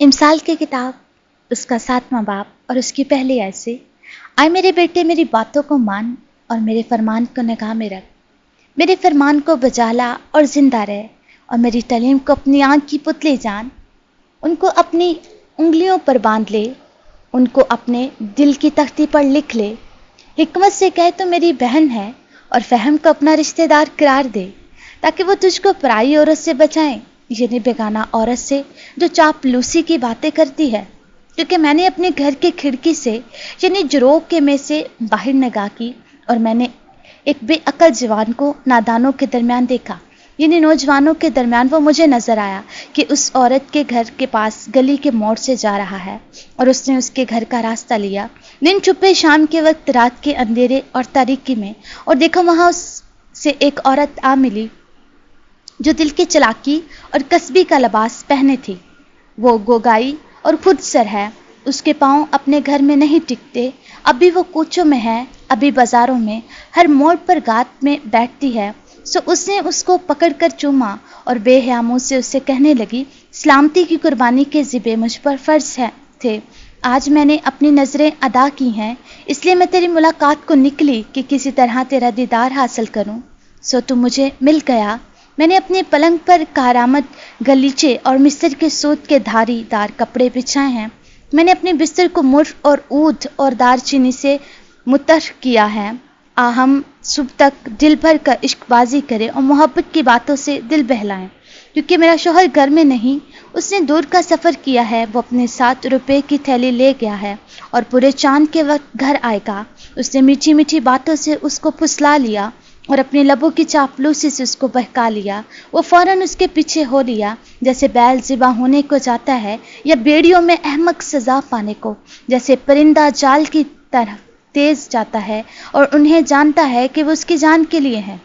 امثال کی کتاب اس کا 7واں باب اور اس کی پہلی آیت سے، آئے میرے بیٹے میری باتوں کو مان اور میرے فرمان کو نگاہ میں رکھ، میرے فرمان کو بجا لا اور زندہ رہ، اور میری تعلیم کو اپنی آنکھ کی پتلی جان، ان کو اپنی انگلیوں پر باندھ لے، ان کو اپنے دل کی تختی پر لکھ لے۔ حکمت سے کہہ تو میری بہن ہے، اور فہم کو اپنا رشتہ دار قرار دے، تاکہ وہ تجھ کو پرائی عورت سے بچائیں، یعنی بیگانہ عورت سے جو چاپلوسی کی باتیں کرتی ہے، کیونکہ میں نے اپنے گھر کی کھڑکی سے یعنی جروگ کے میں سے باہر نگاہ کی، اور میں نے ایک بے عقل جوان کو نادانوں کے درمیان دیکھا، یعنی نوجوانوں کے درمیان وہ مجھے نظر آیا کہ اس عورت کے گھر کے پاس گلی کے موڑ سے جا رہا ہے، اور اس نے اس کے گھر کا راستہ لیا دن چھپے شام کے وقت، رات کے اندھیرے اور تاریکی میں، اور دیکھو وہاں اس سے ایک عورت آ ملی جو دل کی چلاکی اور کسبی کا لباس پہنے تھی، وہ گوگائی اور خود سر ہے، اس کے پاؤں اپنے گھر میں نہیں ٹکتے، ابھی وہ کوچوں میں ہے، ابھی بازاروں میں ہر موڑ پر گات میں بیٹھتی ہے۔ سو اس نے اس کو پکڑ کر چوما اور بے حیا منہ سے اس سے کہنے لگی، سلامتی کی قربانی کے ذبح مجھ پر فرض تھے، آج میں نے اپنی نظریں ادا کی ہیں، اس لیے میں تیری ملاقات کو نکلی کہ کسی طرح تیرا دیدار حاصل کروں۔ سو تو مجھے مل گیا، میں نے اپنے پلنگ پر کارآمد گلیچے اور مصر کے سوت کے دھاری دار کپڑے بچھائے ہیں، میں نے اپنے بستر کو مر اور عود اور دار چینی سے مطر کیا ہے، ہم صبح تک دل بھر کر عشق بازی کریں اور محبت کی باتوں سے دل بہلائیں، کیونکہ میرا شوہر گھر میں نہیں، اس نے دور کا سفر کیا ہے، وہ اپنے 7 روپے کی تھیلی لے گیا ہے اور پورے چاند کے وقت گھر آئے گا۔ اس نے میٹھی میٹھی باتوں سے اس کو پھسلا لیا اور اپنے لبوں کی چاپلوسی سے اس کو بہکا لیا، وہ فوراً اس کے پیچھے ہو لیا، جیسے بیل ذبح ہونے کو جاتا ہے یا بیڑیوں میں احمق سزا پانے کو، جیسے پرندہ جال کی طرح تیز جاتا ہے اور انہیں جانتا ہے کہ وہ اس کی جان کے لیے ہے،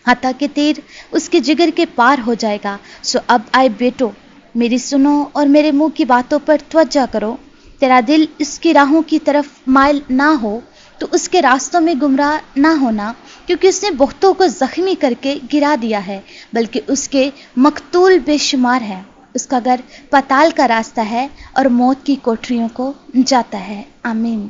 حتیٰ کہ تیر اس کے جگر کے پار ہو جائے گا۔ سو اب آئے بیٹو میری سنو اور میرے منہ کی باتوں پر توجہ کرو، تیرا دل اس کی راہوں کی طرف مائل نہ ہو، تو اس کے راستوں میں گمراہ نہ ہونا، کیونکہ اس نے بہتوں کو زخمی کر کے گرا دیا ہے، بلکہ اس کے مقتول بے شمار ہے، اس کا گھر پاتال کا راستہ ہے اور موت کی کوٹریوں کو جاتا ہے۔ آمین۔